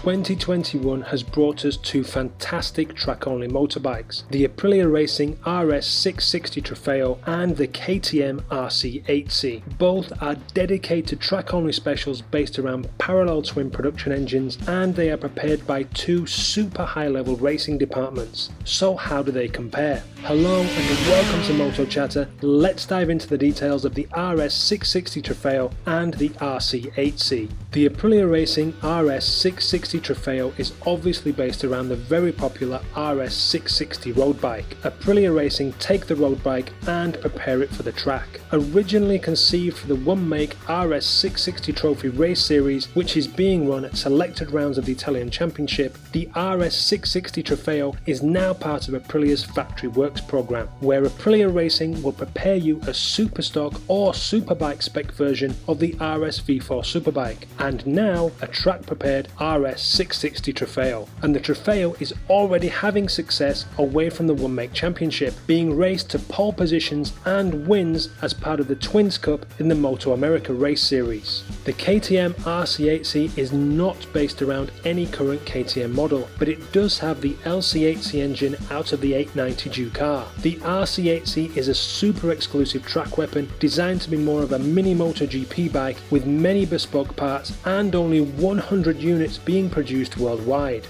2021 has brought us two fantastic track-only motorbikes, the Aprilia Racing RS660 Trofeo and the KTM RC8C. Both are dedicated track-only specials based around parallel twin production engines, and they are prepared by two super high-level racing departments. So how do they compare? Hello and welcome to Moto Chatter. Let's dive into the details of the RS660 Trofeo and the RC8C. The Aprilia Racing RS660 Trofeo is obviously based around the very popular RS660 road bike. Aprilia Racing take the road bike and prepare it for the track. Originally conceived for the one-make RS660 Trophy race series, which is being run at selected rounds of the Italian Championship, the RS660 Trofeo is now part of Aprilia's Factory Works program, where Aprilia Racing will prepare you a superstock or superbike spec version of the RS V4 superbike, and now a track-prepared RS660 Trofeo. And the Trofeo is already having success away from the one-make championship, being raced to pole positions and wins as part of the Twins Cup in the Moto America race series. The KTM RC8C is not based around any current KTM model, but it does have the LC8C engine out of the 890 Duke-R. The RC8C is a super exclusive track weapon designed to be more of a mini MotoGP bike with many bespoke parts and only 100 units being produced worldwide.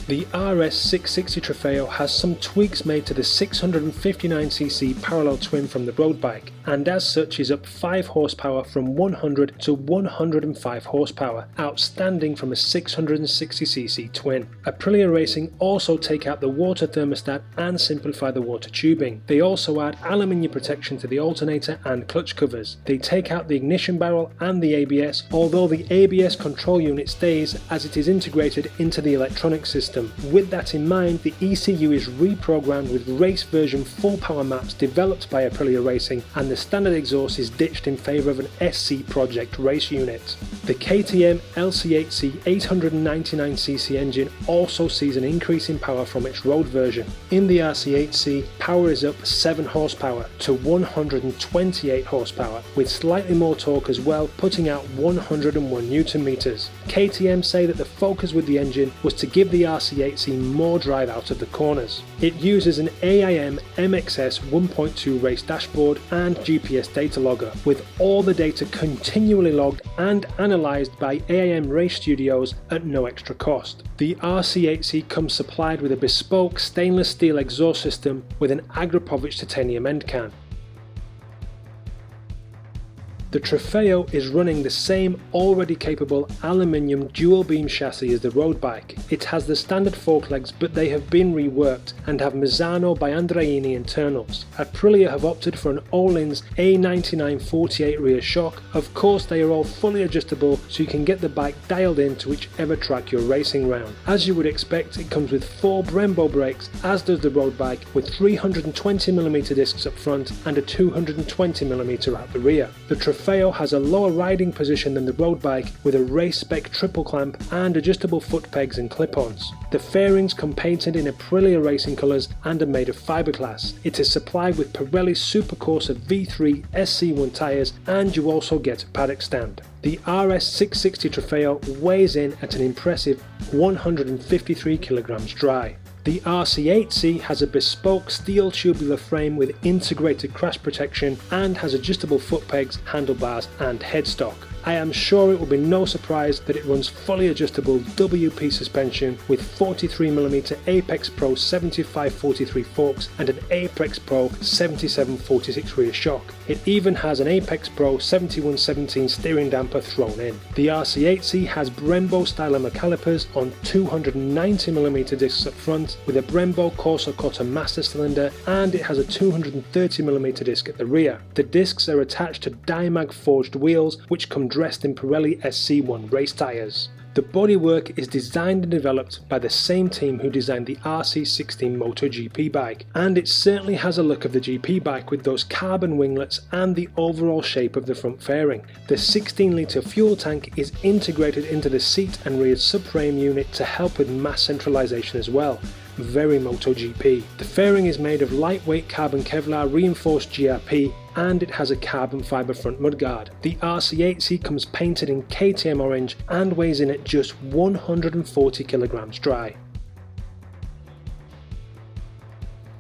The RS660 Trofeo has some tweaks made to the 659cc parallel twin from the road bike, and as such is up 5 horsepower from 100 to 105 horsepower, outstanding from a 660cc twin. Aprilia Racing also take out the water thermostat and simplify the water tubing. They also add aluminium protection to the alternator and clutch covers. They take out the ignition barrel and the ABS, although the ABS control unit stays as it is integrated into the electronic system. With that in mind, the ECU is reprogrammed with race version full power maps developed by Aprilia Racing, and the standard exhaust is ditched in favour of an SC Project race unit. The KTM LC8C 899cc engine also sees an increase in power from its road version. In the RC8C, power is up 7 horsepower to 128 horsepower, with slightly more torque as well, putting out 101 Newton meters. KTM say that the focus with the engine was to give the RC8C more drive out of the corners. It uses an AIM MXS 1.2 race dashboard and GPS data logger, with all the data continually logged and analysed by AIM Race Studios at no extra cost. The RC8C comes supplied with a bespoke stainless steel exhaust system with an Agrapovich titanium end can. The Trofeo is running the same already capable aluminium dual beam chassis as the road bike. It has the standard fork legs, but they have been reworked and have Misano by Andreini internals. Aprilia have opted for an Öhlins A9948 rear shock. Of course they are all fully adjustable, so you can get the bike dialed in to whichever track you're racing round. As you would expect, it comes with 4 Brembo brakes, as does the road bike, with 320mm discs up front and a 220mm out the rear. The Trofeo has a lower riding position than the road bike, with a race spec triple clamp and adjustable foot pegs and clip-ons. The fairings come painted in Aprilia Racing colours and are made of fiberglass. It is supplied with Pirelli Supercorsa V3 SC1 tyres, and you also get a paddock stand. The RS660 Trofeo weighs in at an impressive 153 kilograms dry. The RC8C has a bespoke steel tubular frame with integrated crash protection and has adjustable foot pegs, handlebars and headstock. I am sure it will be no surprise that it runs fully adjustable WP suspension with 43mm Apex Pro 7543 forks and an Apex Pro 7746 rear shock. It even has an Apex Pro 7117 steering damper thrown in. The RC8C has Brembo styler calipers on 290mm discs up front with a Brembo Corso Cotta master cylinder, and it has a 230mm disc at the rear. The discs are attached to Dimag forged wheels which come dressed in Pirelli SC1 race tyres. The bodywork is designed and developed by the same team who designed the RC16 MotoGP bike, and it certainly has a look of the GP bike with those carbon winglets and the overall shape of the front fairing. The 16-litre fuel tank is integrated into the seat and rear subframe unit to help with mass centralisation as well. very MotoGP. The fairing is made of lightweight carbon Kevlar reinforced GRP, and it has a carbon fibre front mudguard. The RC8C comes painted in KTM orange and weighs in at just 140 kilograms dry.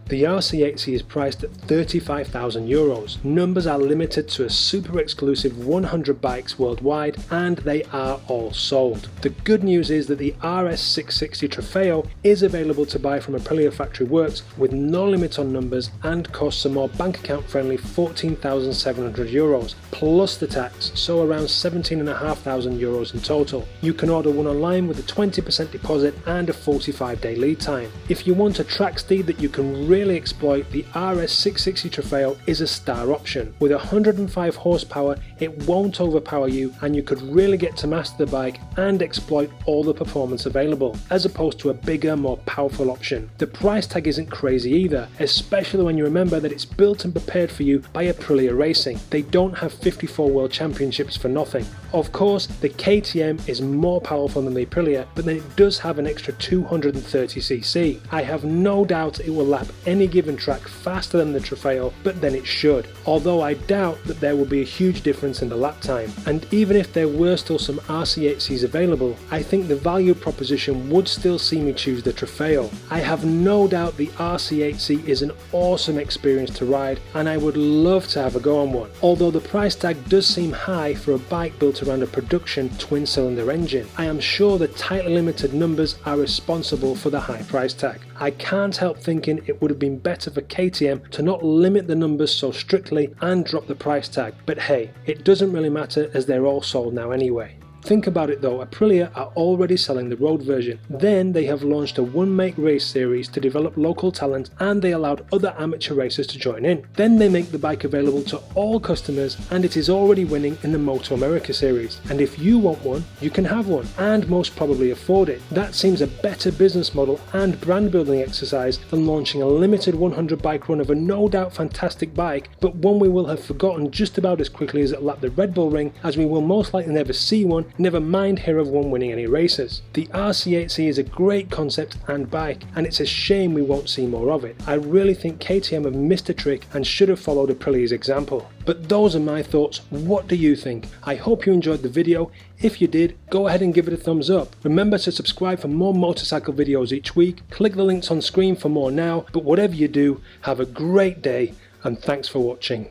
The RC8C is priced at €35,000. Numbers are limited to a super exclusive 100 bikes worldwide, and they are all sold. The good news is that the RS660 Trofeo is available to buy from Aprilia Factory Works with no limit on numbers and costs a more bank account friendly €14,700 plus the tax, so around €17,500 in total. You can order one online with a 20% deposit and a 45-day lead time. If you want a track steed that you can really exploit, the RS660 Trofeo is a star option. With 105 horsepower, it won't overpower you, and you could really get to master the bike and exploit all the performance available, as opposed to a bigger, more powerful option. The price tag isn't crazy either, especially when you remember that it's built and prepared for you by Aprilia Racing. They don't have 54 World Championships for nothing. Of course, the KTM is more powerful than the Aprilia, but then it does have an extra 230cc. I have no doubt it will lap any given track faster than the Trofeo, but then it should, although I doubt that there will be a huge difference in the lap time. And even if there were still some RC8Cs available, I think the value proposition would still see me choose the Trofeo. I have no doubt the RC8C is an awesome experience to ride, and I would love to have a go on one, although the price tag does seem high for a bike built around a production twin-cylinder engine. I am sure the tightly limited numbers are responsible for the high price tag. I can't help thinking it would have been better for KTM to not limit the numbers so strictly and drop the price tag, but hey, it doesn't really matter as they're all sold now anyway. Think about it though, Aprilia are already selling the road version. Then they have launched a one-make race series to develop local talent, and they allowed other amateur racers to join in. Then they make the bike available to all customers, and it is already winning in the Moto America series. And if you want one, you can have one, and most probably afford it. That seems a better business model and brand building exercise than launching a limited 100 bike run of a no doubt fantastic bike, but one we will have forgotten just about as quickly as it lapped the Red Bull ring, as we will most likely never see one, never mind hear of one winning any races. The RC8C is a great concept and bike, and it's a shame we won't see more of it. I really think KTM have missed a trick and should have followed Aprilia's example. But those are my thoughts. What do you think? I hope you enjoyed the video. If you did, go ahead and give it a thumbs up. Remember to subscribe for more motorcycle videos each week. Click the links on screen for more now, but whatever you do, have a great day and thanks for watching.